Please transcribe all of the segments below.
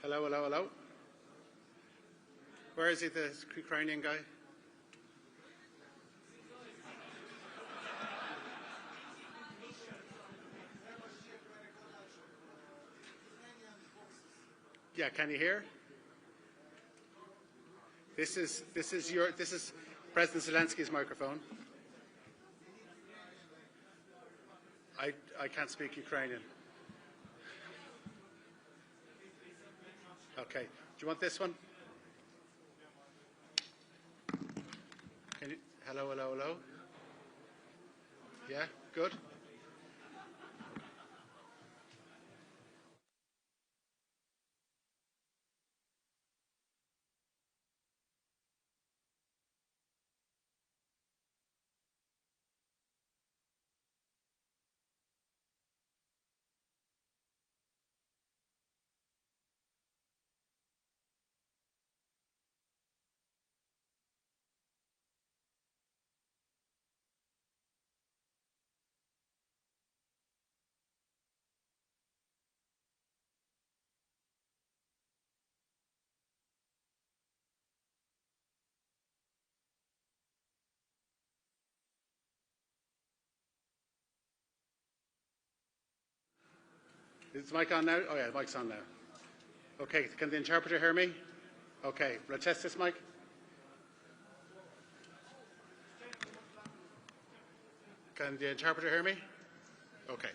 Hello, hello, hello. Where is he, the Ukrainian guy? Yeah, can you hear? This is President Zelensky's microphone. I can't speak Ukrainian. Okay. Do you want this one? Can you, hello, hello, hello. Yeah, good. Is the mic on now? Oh yeah, the mic's on now. Okay, can the interpreter hear me? Okay, will I test this mic? Can the interpreter hear me? Okay.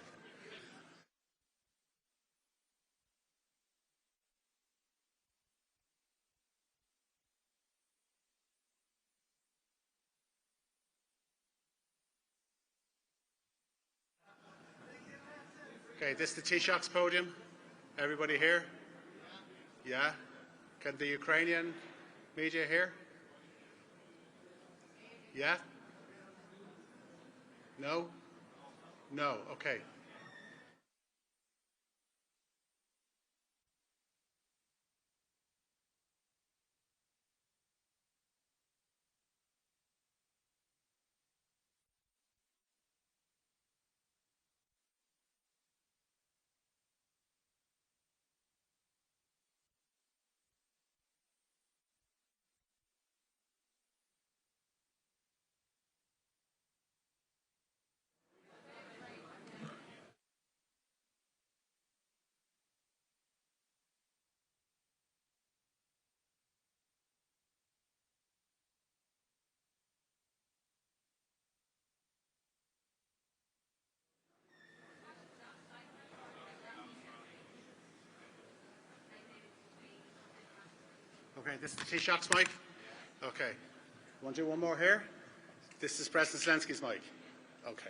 Okay, this is the Taoiseach's podium. Everybody here? Yeah? Can the Ukrainian media hear? Yeah? No? No, okay. Okay, this is the Taoiseach's mic. Okay. Want to do one more here? This is President Zelensky's mic. Okay.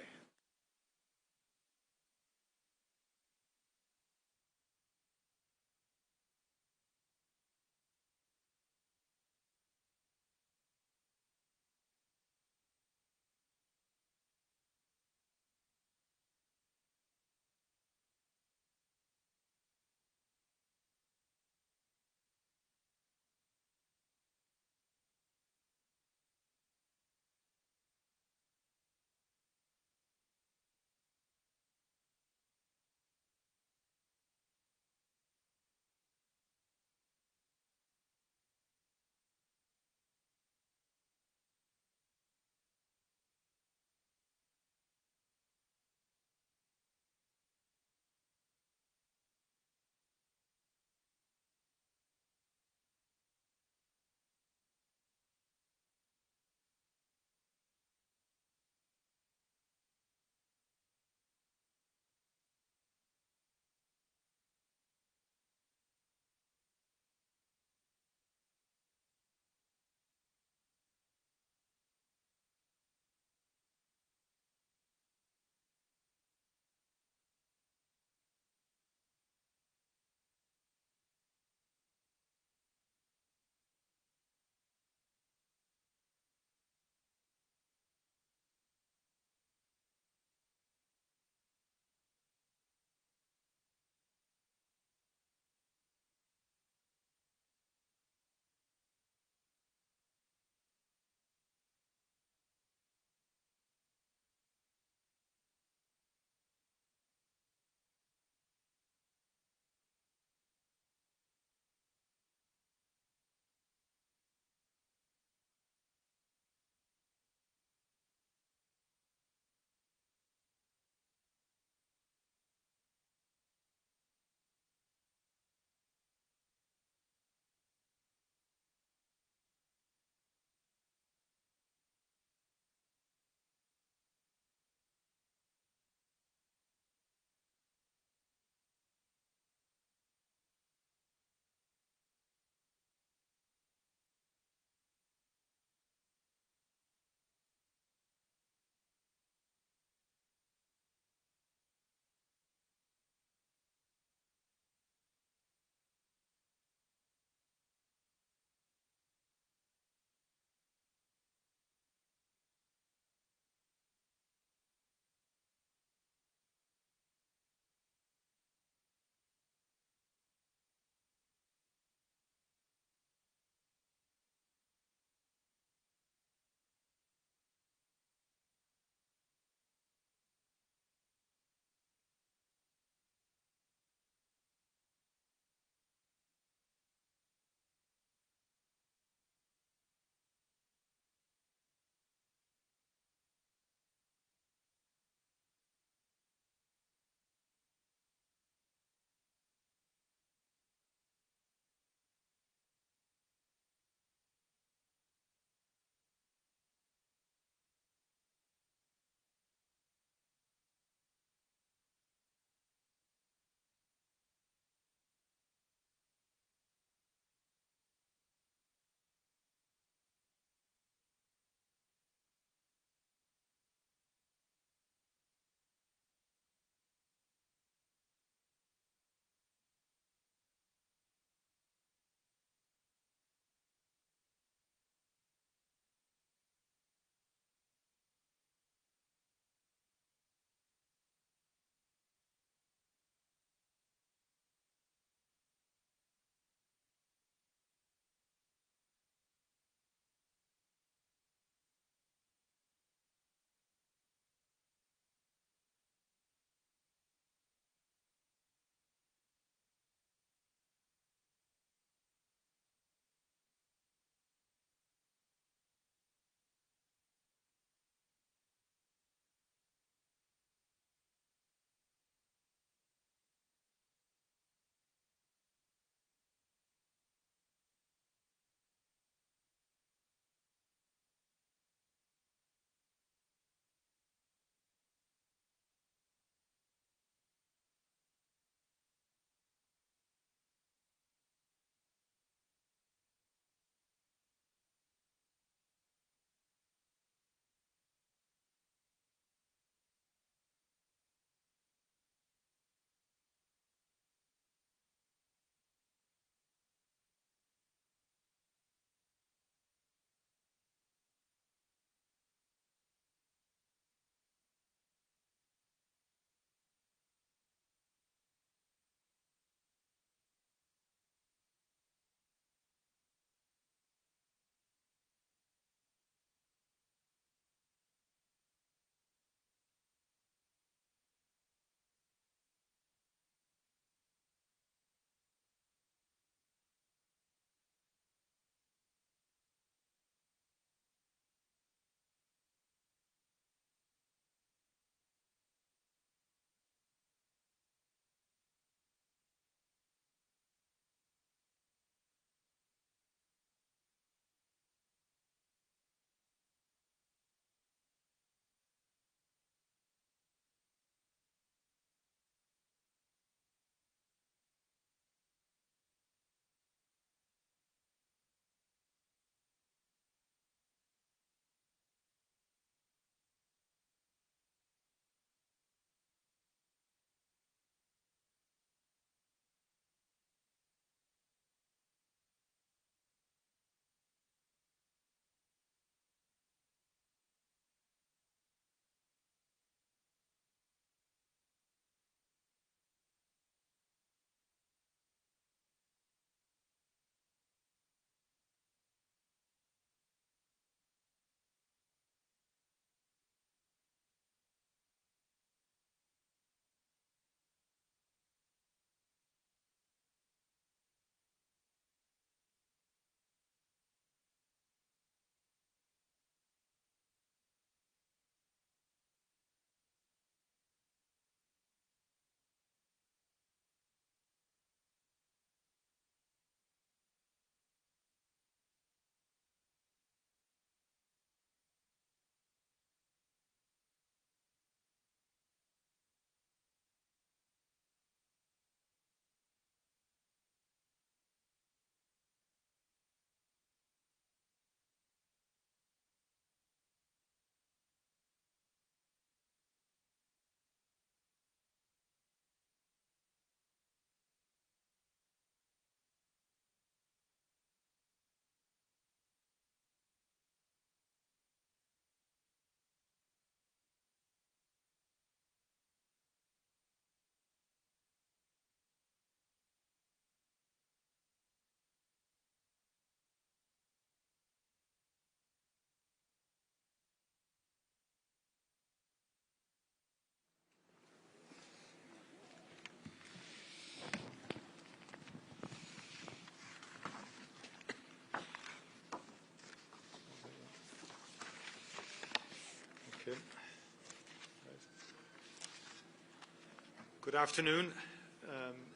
Good afternoon.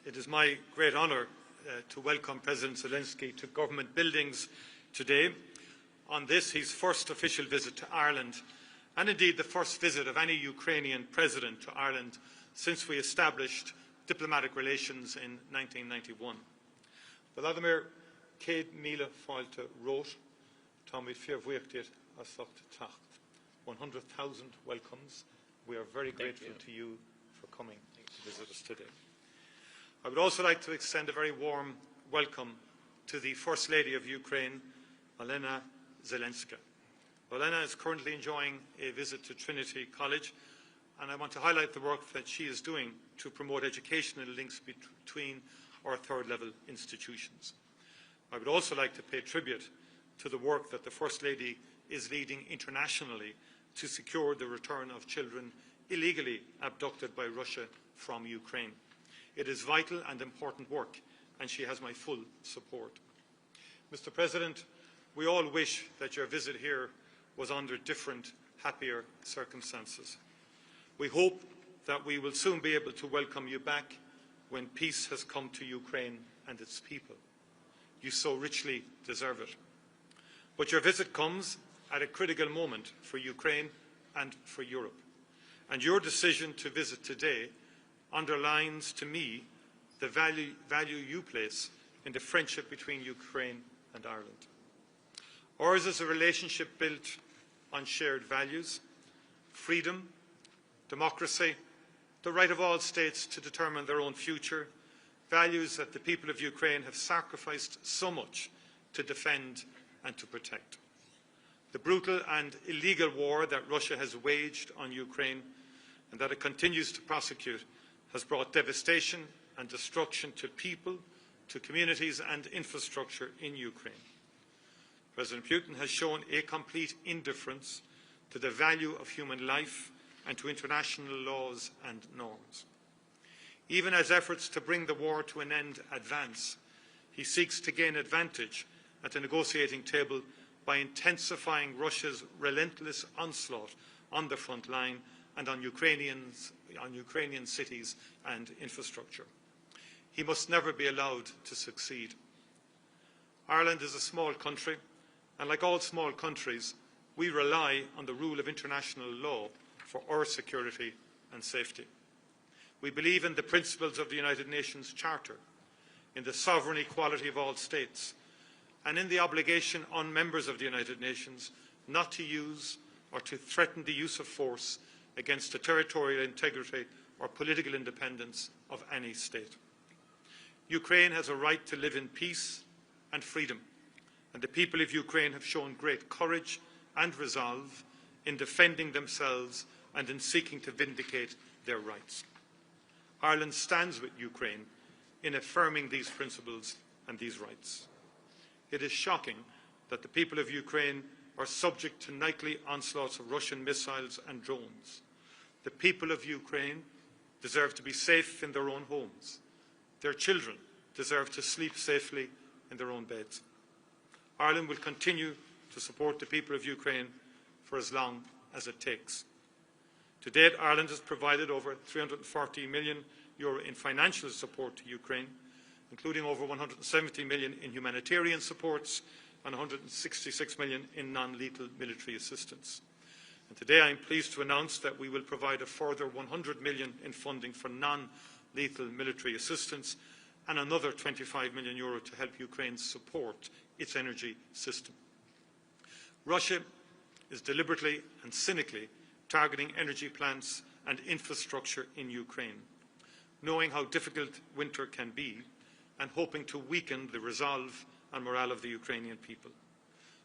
It is my great honour to welcome President Zelensky to government buildings today on this, his first official visit to Ireland, and indeed the first visit of any Ukrainian president to Ireland since we established diplomatic relations in 1991. Vladimir Céad Míle Fáilte wrote, Tommy Fiorvuchtit Asocht Tacht. 100,000 welcomes. We are very grateful to you for coming to visit us today. I would also like to extend a very warm welcome to the First Lady of Ukraine, Olena Zelenska. Olena is currently enjoying a visit to Trinity College, and I want to highlight the work that she is doing to promote educational links between our third-level institutions. I would also like to pay tribute to the work that the First Lady is leading internationally to secure the return of children illegally abducted by Russia from Ukraine. It is vital and important work, and she has my full support. Mr. President, we all wish that your visit here was under different, happier circumstances. We hope that we will soon be able to welcome you back when peace has come to Ukraine and its people. You so richly deserve it. But your visit comes at a critical moment for Ukraine and for Europe. And your decision to visit today underlines to me the value you place in the friendship between Ukraine and Ireland. Ours is a relationship built on shared values, freedom, democracy, the right of all states to determine their own future, values that the people of Ukraine have sacrificed so much to defend and to protect. The brutal and illegal war that Russia has waged on Ukraine and that it continues to prosecute has brought devastation and destruction to people, to communities and infrastructure in Ukraine. President Putin has shown a complete indifference to the value of human life and to international laws and norms. Even as efforts to bring the war to an end advance, he seeks to gain advantage at the negotiating table by intensifying Russia's relentless onslaught on the front line and on Ukrainian cities and infrastructure. He must never be allowed to succeed. Ireland is a small country, and like all small countries, we rely on the rule of international law for our security and safety. We believe in the principles of the United Nations Charter, in the sovereign equality of all states, and in the obligation on members of the United Nations not to use or to threaten the use of force against the territorial integrity or political independence of any state. Ukraine has a right to live in peace and freedom, and the people of Ukraine have shown great courage and resolve in defending themselves and in seeking to vindicate their rights. Ireland stands with Ukraine in affirming these principles and these rights. It is shocking that the people of Ukraine are subject to nightly onslaughts of Russian missiles and drones. The people of Ukraine deserve to be safe in their own homes. Their children deserve to sleep safely in their own beds. Ireland will continue to support the people of Ukraine for as long as it takes. To date, Ireland has provided over €340 million in financial support to Ukraine, including over €170 million in humanitarian supports and €166 million in non-lethal military assistance. And today I am pleased to announce that we will provide a further €100 million in funding for non-lethal military assistance and another €25 million to help Ukraine support its energy system. Russia is deliberately and cynically targeting energy plants and infrastructure in Ukraine, knowing how difficult winter can be and hoping to weaken the resolve and morale of the Ukrainian people.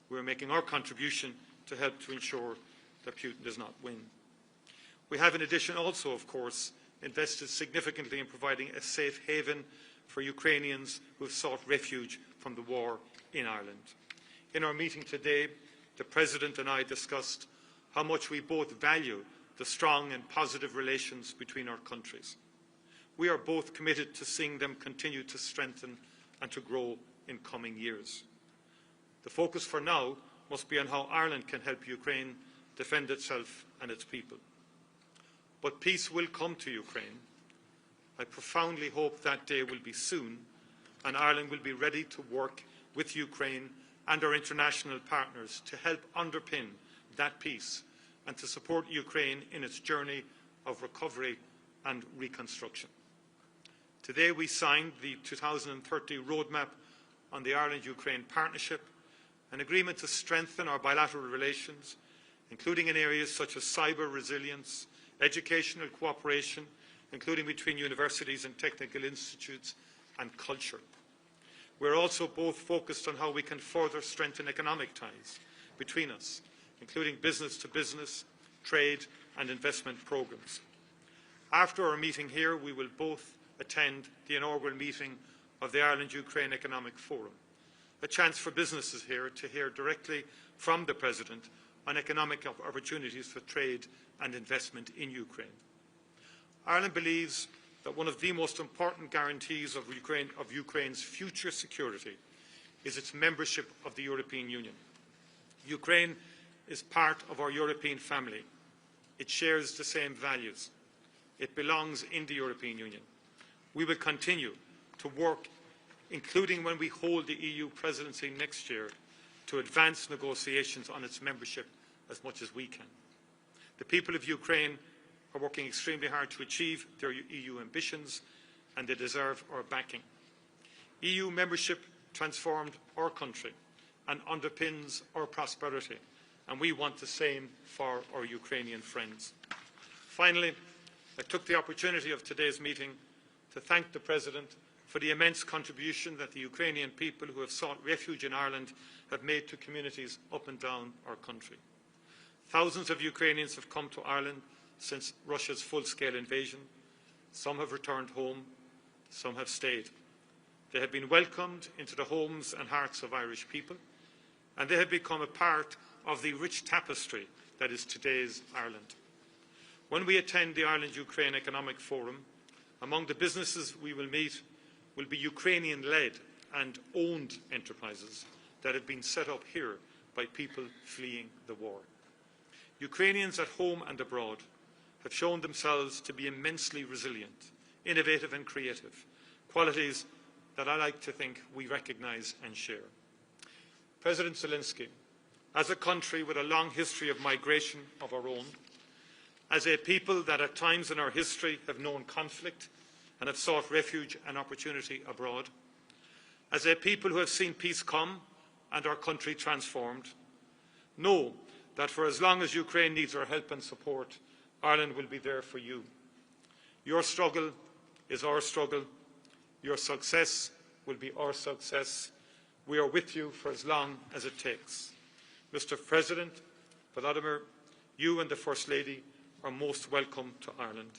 We are making our contribution to help to ensure that Putin does not win. We have in addition also, of course, invested significantly in providing a safe haven for Ukrainians who have sought refuge from the war in Ireland. In our meeting today, the President and I discussed how much we both value the strong and positive relations between our countries. We are both committed to seeing them continue to strengthen and to grow in coming years. The focus for now must be on how Ireland can help Ukraine defend itself and its people. But peace will come to Ukraine, I profoundly hope that day will be soon, and Ireland will be ready to work with Ukraine and our international partners to help underpin that peace and to support Ukraine in its journey of recovery and reconstruction. Today we signed the 2030 roadmap on the Ireland-Ukraine partnership, an agreement to strengthen our bilateral relations, including in areas such as cyber resilience, educational cooperation, including between universities and technical institutes, and culture. We're also both focused on how we can further strengthen economic ties between us, including business-to-business, trade and investment programmes. After our meeting here, we will both attend the inaugural meeting of the Ireland-Ukraine Economic Forum, a chance for businesses here to hear directly from the President on economic opportunities for trade and investment in Ukraine. Ireland believes that one of the most important guarantees of Ukraine's future security is its membership of the European Union. Ukraine is part of our European family. It shares the same values. It belongs in the European Union. We will continue to work, including when we hold the EU presidency next year, to advance negotiations on its membership as much as we can. The people of Ukraine are working extremely hard to achieve their EU ambitions, and they deserve our backing. EU membership transformed our country and underpins our prosperity, and we want the same for our Ukrainian friends. Finally, I took the opportunity of today's meeting to thank the President for the immense contribution that the Ukrainian people who have sought refuge in Ireland have made to communities up and down our country. Thousands of Ukrainians have come to Ireland since Russia's full-scale invasion. Some have returned home, some have stayed. They have been welcomed into the homes and hearts of Irish people, and they have become a part of the rich tapestry that is today's Ireland. When we attend the Ireland-Ukraine Economic Forum, among the businesses we will meet will be Ukrainian-led and owned enterprises that have been set up here by people fleeing the war. Ukrainians at home and abroad have shown themselves to be immensely resilient, innovative and creative, qualities that I like to think we recognise and share. President Zelensky, as a country with a long history of migration of our own, as a people that at times in our history have known conflict and have sought refuge and opportunity abroad, as a people who have seen peace come and our country transformed, know that for as long as Ukraine needs our help and support, Ireland will be there for you. Your struggle is our struggle. Your success will be our success. We are with you for as long as it takes. Mr. President, Vladimir, you and the First Lady are most welcome to Ireland.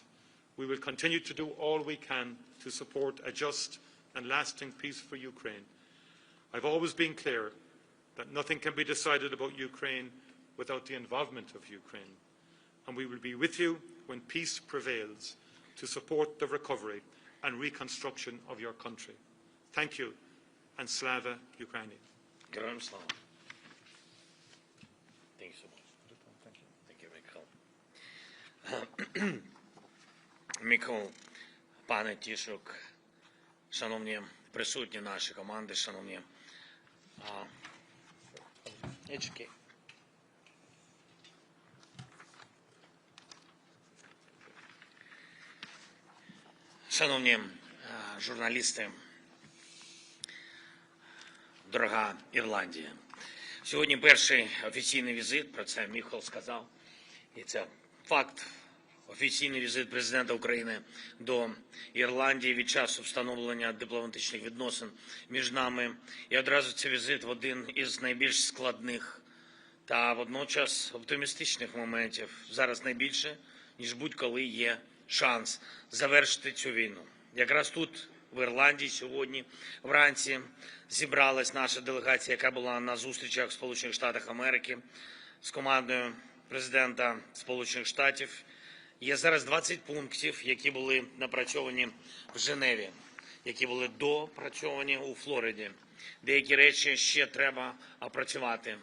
We will continue to do all we can to support a just and lasting peace for Ukraine. I've always been clear that nothing can be decided about Ukraine without the involvement of Ukraine, and we will be with you when peace prevails to support the recovery and reconstruction of your country. Thank you, and Slava Ukraini. Героям слава. Thank you so much. Thank you, Michael. Michael, пане Тішок, шановні присутні наші команди, шановні шановні журналісти, дорога Ірландія. Сьогодні перший офіційний візит, про це Міхал сказав, і це факт. Офіційний візит президента України до Ірландії від часу встановлення дипломатичних відносин між нами. І одразу це візит в один із найбільш складних та водночас оптимістичних моментів. Зараз найбільше, ніж будь-коли є шанс завершити цю війну. Якраз тут, в Ірландії, сьогодні вранці зібралась наша делегація, яка була на зустрічах в Сполучених Штатах Америки з командою президента Сполучених Штатів. Є зараз 20 пунктів, які були напрацьовані в Женеві, які були допрацьовані у Флориді. Деякі речі ще треба опрацювати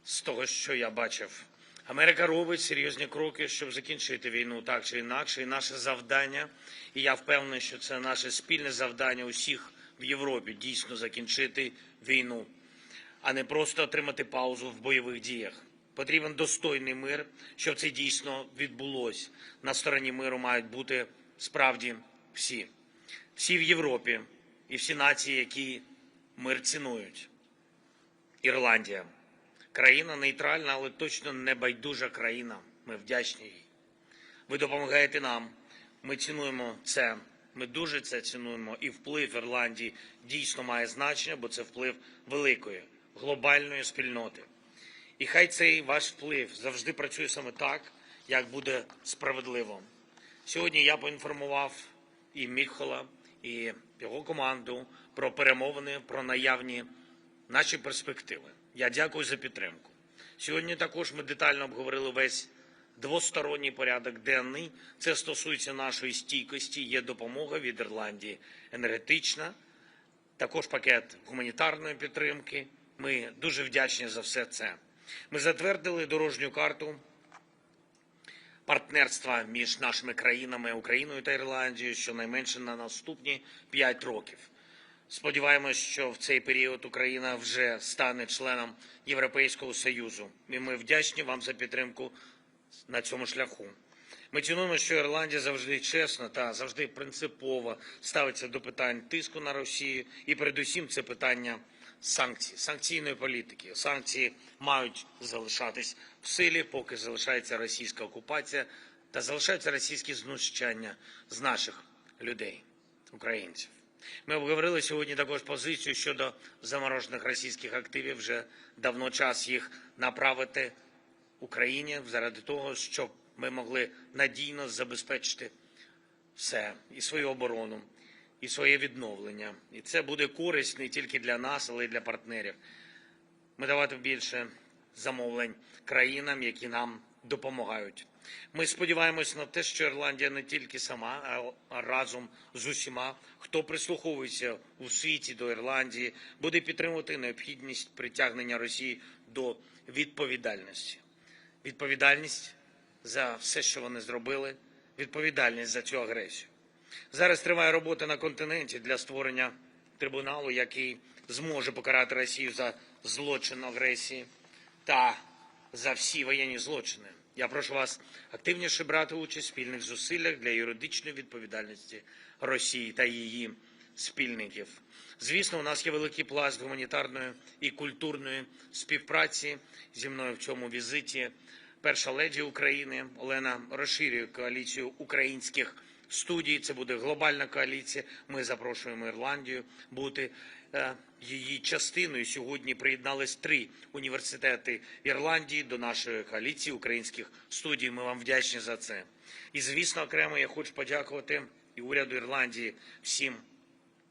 з того, що я бачив Америка робить серйозні кроки, щоб закінчити війну так чи інакше. І наше завдання, і я впевнений, що це наше спільне завдання усіх в Європі, дійсно закінчити війну, а не просто отримати паузу в бойових діях. Потрібен достойний мир, щоб це дійсно відбулося. На стороні миру мають бути справді всі. Всі в Європі і всі нації, які мир цінують. Ірландія. Країна нейтральна, але точно не байдужа країна. Ми вдячні їй. Ви допомагаєте нам. Ми цінуємо це. Ми дуже це цінуємо. І вплив Ірландії дійсно має значення, бо це вплив великої, глобальної спільноти. І хай цей ваш вплив завжди працює саме так, як буде справедливо. Сьогодні я поінформував і Міхола, і його команду про перемовини, про наявні наші перспективи. Я дякую за підтримку. Сьогодні також ми детально обговорили весь двосторонній порядок денний. Це стосується нашої стійкості, є допомога від Ірландії енергетична, також пакет гуманітарної підтримки. Ми дуже вдячні за все це. Ми затвердили дорожню карту партнерства між нашими країнами, Україною та Ірландією, щонайменше на наступні 5 років. Сподіваємось, що в цей період Україна вже стане членом Європейського Союзу. І ми вдячні вам за підтримку на цьому шляху. Ми цінуємо, що Ірландія завжди чесно та завжди принципово ставиться до питань тиску на Росію. І передусім це питання санкцій, санкційної політики. Санкції мають залишатись в силі, поки залишається російська окупація та залишаються російські знущання з наших людей, українців. Ми обговорили сьогодні також позицію щодо заморожених російських активів. Вже давно час їх направити Україні заради того, щоб ми могли надійно забезпечити все, і свою оборону, і своє відновлення. І це буде користь не тільки для нас, але й для партнерів. Ми давати більше замовлень країнам, які нам допомагають. Ми сподіваємось на те, що Ірландія не тільки сама, а разом з усіма, хто прислуховується у світі до Ірландії, буде підтримувати необхідність притягнення Росії до відповідальності. Відповідальність за все, що вони зробили, відповідальність за цю агресію. Зараз триває робота на континенті для створення трибуналу, який зможе покарати Росію за злочин агресії та за всі воєнні злочини. Я прошу вас активніше брати участь в спільних зусиллях для юридичної відповідальності Росії та її спільників. Звісно, у нас є великий пласт гуманітарної і культурної співпраці. Зі мною в цьому візиті перша леді України Олена розширює коаліцію українських студій. Це буде глобальна коаліція. Ми запрошуємо Ірландію бути її частиною. Сьогодні приєднались 3 університети Ірландії до нашої коаліції українських студій. Ми вам вдячні за це. І, звісно, окремо я хочу подякувати і уряду Ірландії, всім,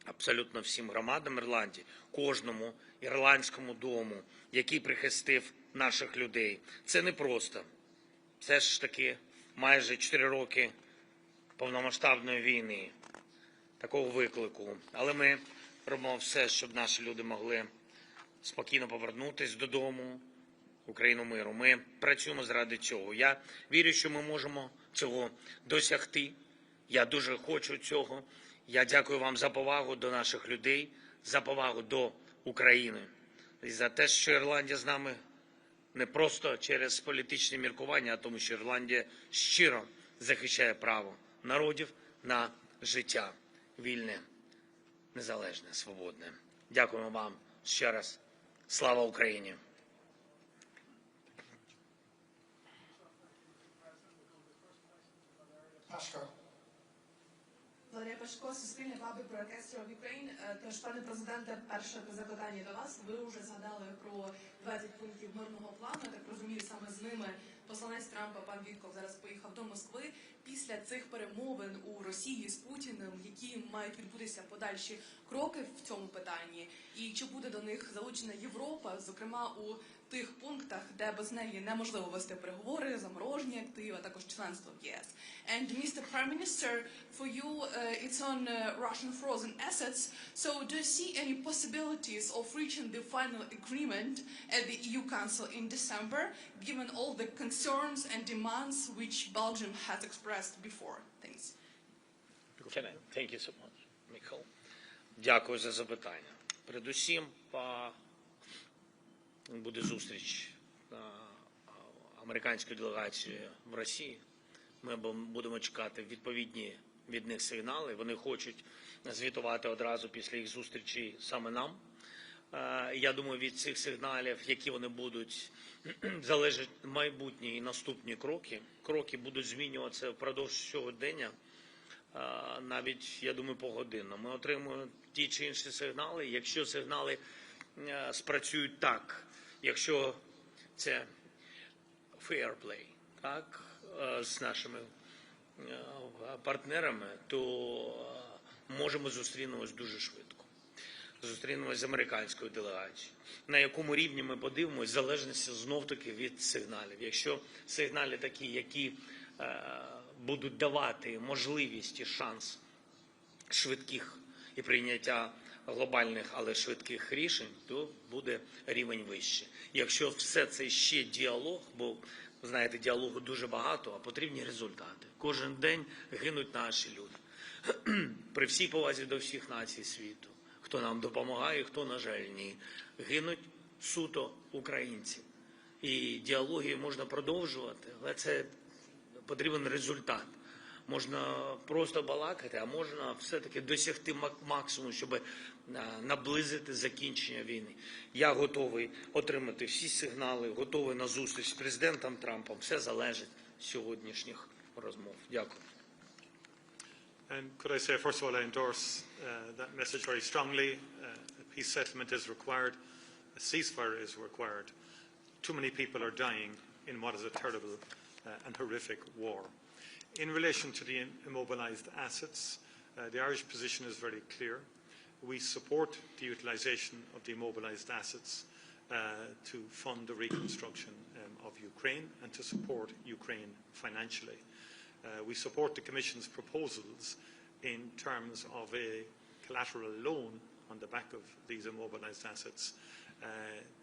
абсолютно всім громадам Ірландії, кожному ірландському дому, який прихистив наших людей. Це не просто. Це ж таки майже 4 роки повномасштабної війни, такого виклику. Але ми робимо все, щоб наші люди могли спокійно повернутися додому, в Україну миру. Ми працюємо заради цього. Я вірю, що ми можемо цього досягти. Я дуже хочу цього. Я дякую вам за повагу до наших людей, за повагу до України. І за те, що Ірландія з нами не просто через політичні міркування, а тому, що Ірландія щиро захищає право народів на життя вільне, незалежне, свободне. Дякуємо вам ще раз. Слава Україні! Валерія Пашко, Суспільне, паблік Broadcaster of Ukraine. Тож, пане президенте, перше запитання до вас. Ви вже згадали про 20 пунктів мирного плану. Я так розумію, саме з ними посланець Трампа, пан Вітков, зараз поїхав до Москви. Після цих перемовин у Росії з Путіним, які мають відбутися подальші кроки в цьому питанні? І чи буде до них залучена Європа, зокрема у тих пунктах, де без неї неможливо вести переговори, заморожені активи, а також членство в ЄС? And Mr. Prime Minister, for you, it's on Russian frozen assets. So do you see any possibilities of reaching the final agreement at the EU Council in December, given all the concerns concerns and demands which Belgium has expressed before. Thanks. Thank you so much, Michael. Дякую за запитання. Передусім, буде зустріч американської делегації в Росії. Ми будемо чекати відповідні від них сигнали. Вони хочуть звітувати одразу після їх зустрічі саме нам. Я думаю, від цих сигналів, які вони будуть, залежать майбутні і наступні кроки. Кроки будуть змінюватися впродовж сьогодення, навіть, я думаю, погодинно. Ми отримуємо ті чи інші сигнали. Якщо сигнали спрацюють так, якщо це fair play, так, з нашими партнерами, то можемо зустрінемось дуже швидко. Зустрінемось з американською делегацією. На якому рівні ми подивимось, в залежності знов-таки від сигналів. Якщо сигнали такі, які будуть давати можливість і шанс швидких і прийняття глобальних, але швидких рішень, то буде рівень вищий. Якщо все це ще діалог, бо, знаєте, діалогу дуже багато, а потрібні результати. Кожен день гинуть наші люди. При всій повазі до всіх націй світу. Хто нам допомагає, хто, на жаль, ні. Гинуть суто українці. І діалоги можна продовжувати, але це потрібен результат. Можна просто балакати, а можна все-таки досягти максимуму, щоб наблизити закінчення війни. Я готовий отримати всі сигнали, готовий на зустріч з президентом Трампом. Все залежить від сьогоднішніх розмов. Дякую. And could I say, first of all, I endorse that message very strongly. A peace settlement is required. A ceasefire is required. Too many people are dying in what is a terrible and horrific war. In relation to the immobilised assets, the Irish position is very clear. We support the utilisation of the immobilised assets to fund the reconstruction of Ukraine and to support Ukraine financially. We support the Commission's proposals in terms of a collateral loan on the back of these immobilised assets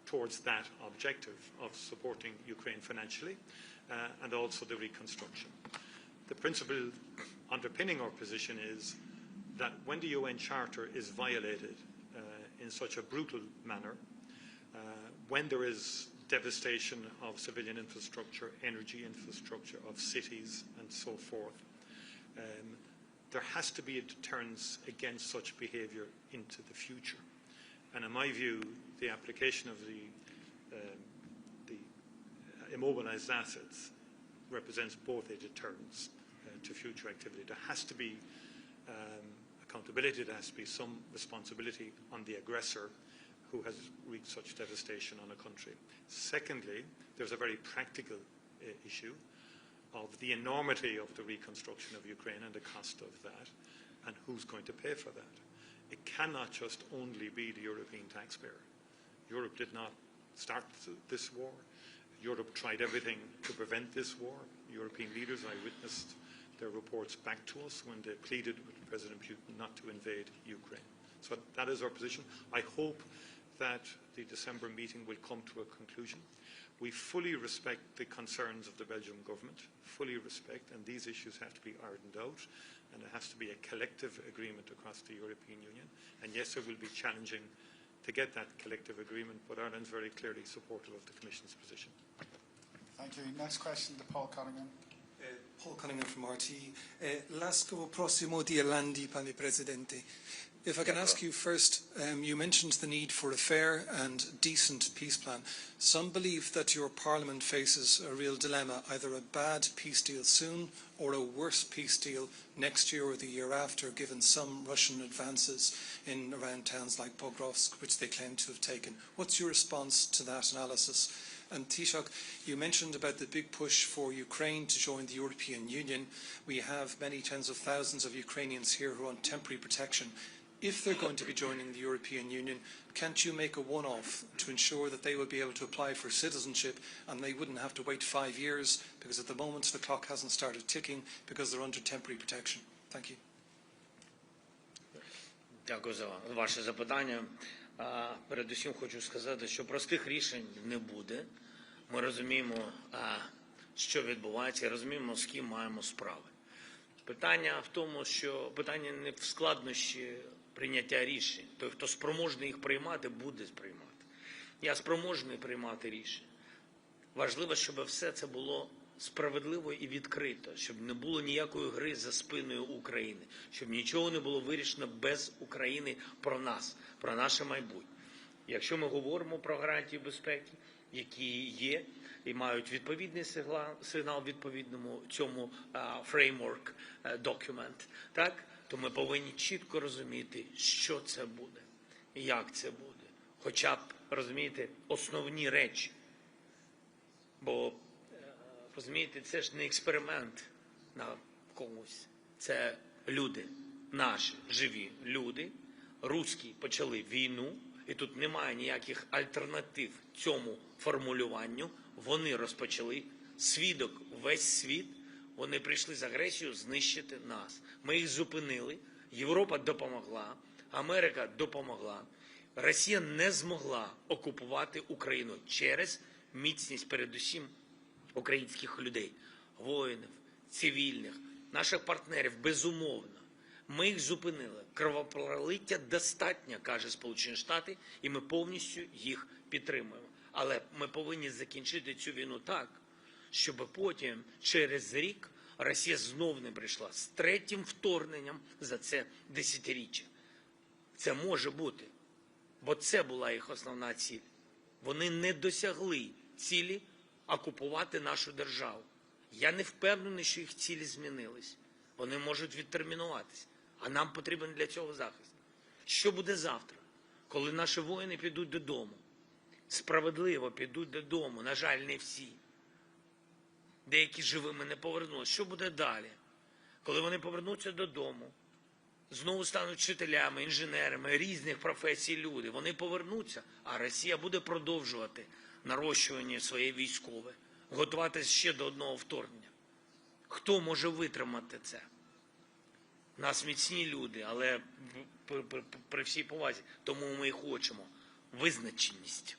towards that objective of supporting Ukraine financially and also the reconstruction. The principle underpinning our position is that when the UN Charter is violated in such a brutal manner, when there is devastation of civilian infrastructure, energy infrastructure, of cities and so forth, there has to be a deterrence against such behaviour into the future. And in my view, the application of the immobilised assets represents both a deterrence to future activity. There has to be accountability, there has to be some responsibility on the aggressor who has wreaked such devastation on a country. Secondly, there's a very practical issue of the enormity of the reconstruction of Ukraine and the cost of that, and who's going to pay for that. It cannot just only be the European taxpayer. Europe did not start this war. Europe tried everything to prevent this war. European leaders, I witnessed their reports back to us when they pleaded with President Putin not to invade Ukraine. So that is our position. I hope that the December meeting will come to a conclusion. We fully respect the concerns of the Belgian government, fully respect, and these issues have to be ironed out, and it has to be a collective agreement across the European Union. And yes, it will be challenging to get that collective agreement, but Ireland's very clearly supportive of the Commission's position. Thank you. Next question to Paul Cunningham. Paul Cunningham from RT. Lasco prossimo di Irlandi, pane Presidente. If I can ask you first, you mentioned the need for a fair and decent peace plan. Some believe that your Parliament faces a real dilemma, either a bad peace deal soon or a worse peace deal next year or the year after, given some Russian advances in around towns like Pokrovsk, which they claim to have taken. What's your response to that analysis? And Taoiseach, you mentioned about the big push for Ukraine to join the European Union. We have many tens of thousands of Ukrainians here who are on temporary protection. If they're going to be joining the European Union, can't you make a one-off to ensure that they will be able to apply for citizenship and they wouldn't have to wait 5 years, because at the moment the clock hasn't started ticking because they're under temporary protection? Thank you. Дякую за ваше запитання. Передусім хочу сказати, що простих рішень не буде. Ми розуміємо, що відбувається, і розуміємо, з ким маємо справи. Питання в тому, що питання не в складнощі прийняття рішень. Той, хто спроможний їх приймати, буде приймати. Я спроможний приймати рішення. Важливо, щоб все це було справедливо і відкрито, щоб не було ніякої гри за спиною України, щоб нічого не було вирішено без України про нас, про наше майбутнє. Якщо ми говоримо про гарантії безпеки, які є і мають відповідний сигнал відповідному цьому framework document, так, то ми повинні чітко розуміти, що це буде, як це буде. Хоча б, розумієте, основні речі. Бо, розумієте, це ж не експеримент на комусь. Це люди, наші живі люди. Руські почали війну, і тут немає ніяких альтернатив цьому формулюванню. Вони розпочали, свідок весь світ, вони прийшли з агресією знищити нас. Ми їх зупинили, Європа допомогла, Америка допомогла. Росія не змогла окупувати Україну через міцність передусім українських людей, воїнів, цивільних, наших партнерів, безумовно. Ми їх зупинили. Кровопролиття достатньо, каже Сполучені Штати, і ми повністю їх підтримуємо. Але ми повинні закінчити цю війну так, щоб потім, через рік, Росія знов не прийшла з третім вторгненням за це десятиріччя. Це може бути, бо це була їх основна ціль. Вони не досягли цілі окупувати нашу державу. Я не впевнений, що їх цілі змінились. Вони можуть відтермінуватись, а нам потрібен для цього захист. Що буде завтра, коли наші воїни підуть додому? Справедливо підуть додому, на жаль, не всі. Деякі живими не повернуться. Що буде далі? Коли вони повернуться додому, знову стануть вчителями, інженерами, різних професій люди. Вони повернуться, а Росія буде продовжувати нарощування своєї військової, готуватися ще до одного вторгнення. Хто може витримати це? У нас міцні люди, але при всій повазі, тому ми і хочемо визначеність.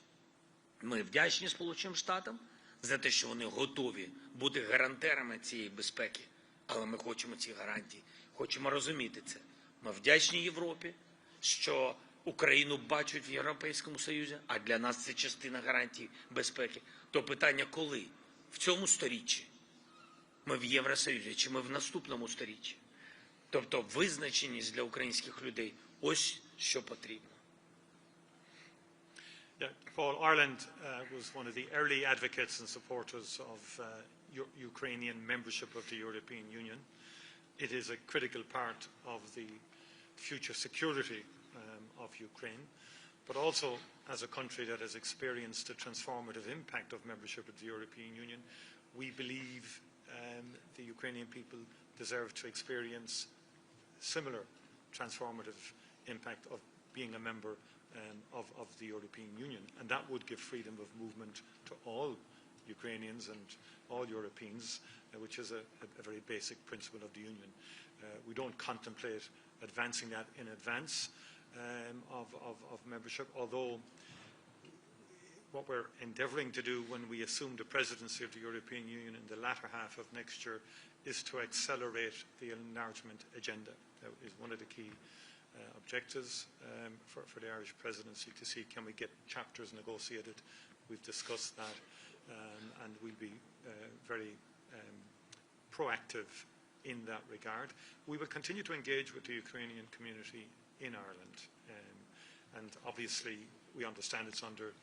Ми вдячні Сполученим Штатам за те, що вони готові бути гарантерами цієї безпеки, але ми хочемо ці гарантії, хочемо розуміти це. Ми вдячні Європі, що Україну бачать в Європейському Союзі, а для нас це частина гарантій безпеки. То питання коли? В цьому сторіччі? Ми в Євросоюзі чи ми в наступному сторіччі? Тобто визначеність для українських людей – ось що потрібно. Yeah, Paul, Ireland was one of the early advocates and supporters of Ukrainian membership of the European Union. It is a critical part of the future security of Ukraine, but also as a country that has experienced a transformative impact of membership of the European Union, we believe the Ukrainian people deserve to experience similar transformative impact of being a member of the European Union, and that would give freedom of movement to all Ukrainians and all Europeans, which is a very basic principle of the Union. We don't contemplate advancing that in advance of membership, although what we're endeavouring to do when we assume the presidency of the European Union in the latter half of next year is to accelerate the enlargement agenda. That is one of the key objectives for the Irish presidency, to see can we get chapters negotiated. We've discussed that, and we'll be very proactive in that regard. We will continue to engage with the Ukrainian community in Ireland, and obviously we understand it's under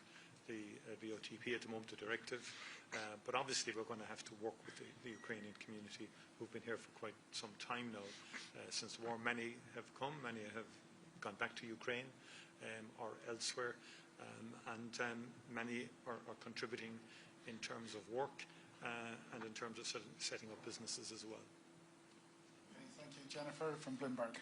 the BOTP at the moment, the directive, but obviously we're going to have to work with the Ukrainian community who've been here for quite some time now. Since the war, many have come, many have gone back to Ukraine or elsewhere, and many are contributing in terms of work and in terms of setting up businesses as well. Okay, thank you. Jennifer from Bloomberg.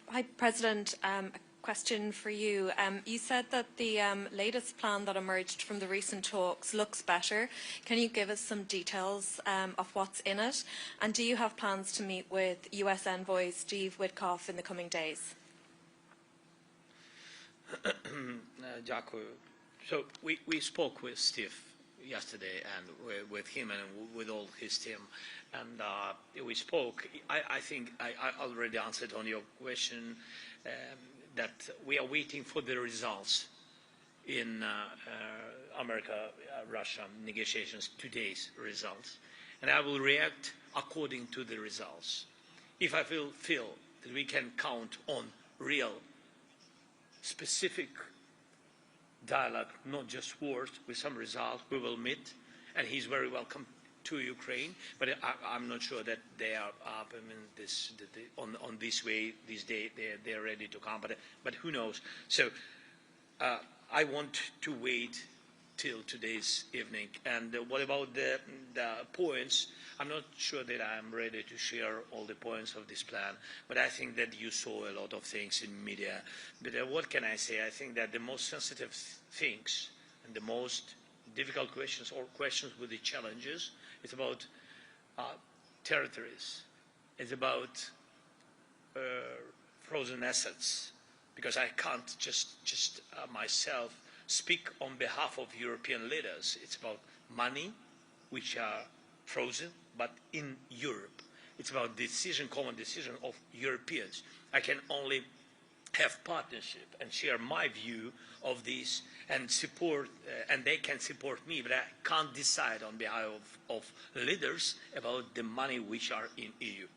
Hi, President. A question for you. You said that the latest plan that emerged from the recent talks looks better. Can you give us some details of what's in it? And do you have plans to meet with US Envoy Steve Witkoff in the coming days? Дякую. So we spoke with Steve yesterday and with him and with all his team, and we spoke. I think I already answered on your question that we are waiting for the results in America-Russia negotiations, today's results, and I will react according to the results. If I feel that we can count on real, specific dialogue, not just words, with some result, we will meet, and he's very welcome to Ukraine. But I'm not sure that they are up on this way, this day, they're ready to come. But who knows? So I want to wait till today's evening. And what about the points? I'm not sure that I'm ready to share all the points of this plan, but I think that you saw a lot of things in media. But what can I say? I think that the most sensitive things and the most difficult questions, or questions with the challenges, is about territories. It's about frozen assets, because I can't just myself speak on behalf of European leaders. It's about money, which are frozen, but in Europe. It's about common decision of Europeans. I can only have partnership and share my view of this and support, and they can support me, but I can't decide on behalf of leaders about the money which are in EU.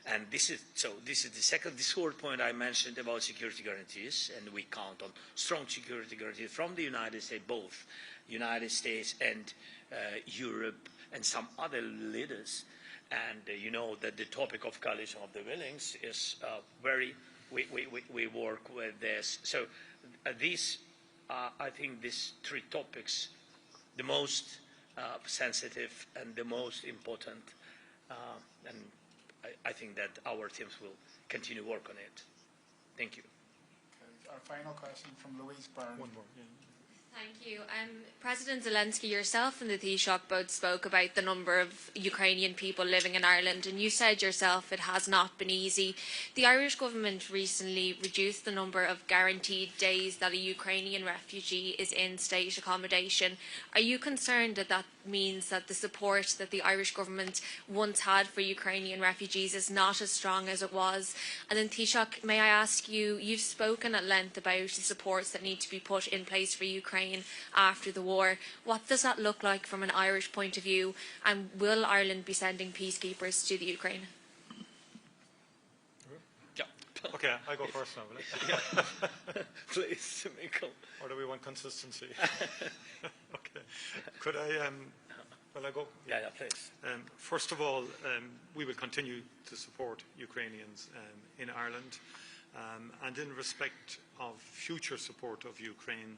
And this is the third point I mentioned about security guarantees, and we count on strong security guarantees from the United States, both United States and Europe and some other leaders. And you know that the topic of coalition of the willings is we work with this. So these I think these three topics, the most sensitive and the most important, and I think that our teams will continue work on it. Thank you. Okay. Our final question from Louise Byrne. One more. Yeah. Thank you. President Zelensky, yourself and the Taoiseach both spoke about the number of Ukrainian people living in Ireland, and you said yourself it has not been easy. The Irish government recently reduced the number of guaranteed days that a Ukrainian refugee is in state accommodation. Are you concerned that that means that the support that the Irish government once had for Ukrainian refugees is not as strong as it was? And then Taoiseach, may I ask you, you've spoken at length about the supports that need to be put in place for Ukraine after the war. What does that look like from an Irish point of view, and will Ireland be sending peacekeepers to the Ukraine? Yeah. Okay, I go first now, will I? Please, Michael. Or do we want consistency? Okay. Could I, will I go? Yeah, please. First of all, we will continue to support Ukrainians in Ireland, and in respect of future support of Ukraine,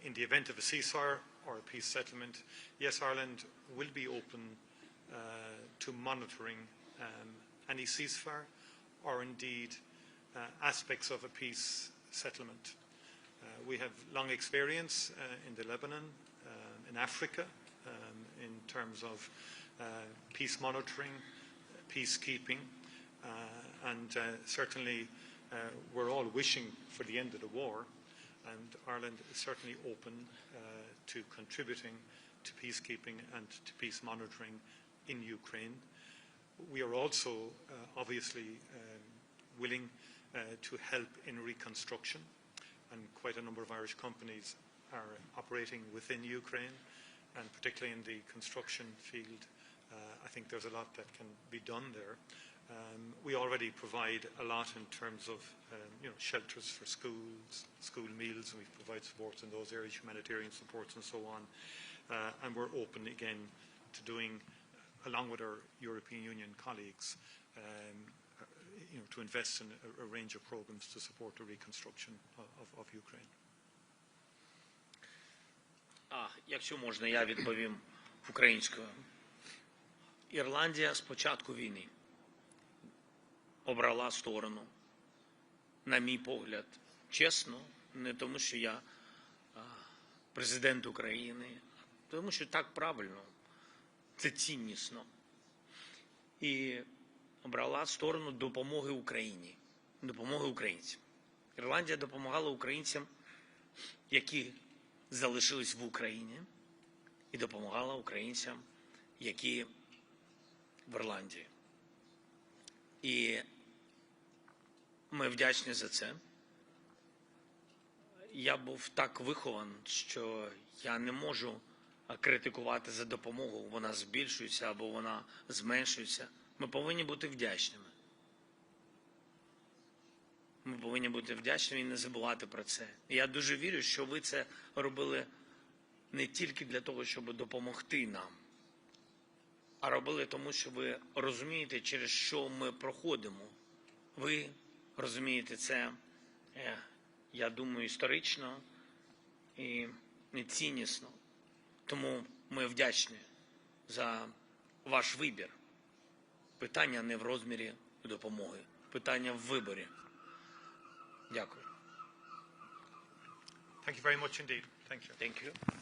in the event of a ceasefire or a peace settlement, yes, Ireland will be open to monitoring any ceasefire or indeed aspects of a peace settlement. We have long experience in the Lebanon, in Africa, in terms of peace monitoring, peacekeeping, and certainly we're all wishing for the end of the war, and Ireland is certainly open to contributing to peacekeeping and to peace monitoring in Ukraine. We are also obviously willing to help in reconstruction, and quite a number of Irish companies are operating within Ukraine, and particularly in the construction field. I think there's a lot that can be done there. We already provide a lot in terms of shelters for schools, school meals, and we provide supports in those areas, humanitarian supports and so on. And we're open again to doing, along with our European Union colleagues, to invest in a range of programs to support the reconstruction of Ukraine. Якщо можна, я відповім українською. Ірландія з початку війни обрала сторону, на мій погляд, чесно, не тому, що я президент України, а тому, що так правильно, це ціннісно. І обрала сторону допомоги Україні, допомоги українцям. Ірландія допомагала українцям, які залишились в Україні. і допомагала українцям, які в Ірландії. І ми вдячні за це. Я був так вихований, що я не можу критикувати за допомогу. Вона збільшується або вона зменшується. Ми повинні бути вдячними. Ми повинні бути вдячними і не забувати про це. І я дуже вірю, що ви це робили не тільки для того, щоб допомогти нам, а робили тому, що ви розумієте, через що ми проходимо. Ви розумієте це, я думаю, історично і ціннісно. Тому ми вдячні за ваш вибір. Питання не в розмірі допомоги, питання в виборі. Дякую. Thank you very much indeed. Thank you. Thank you.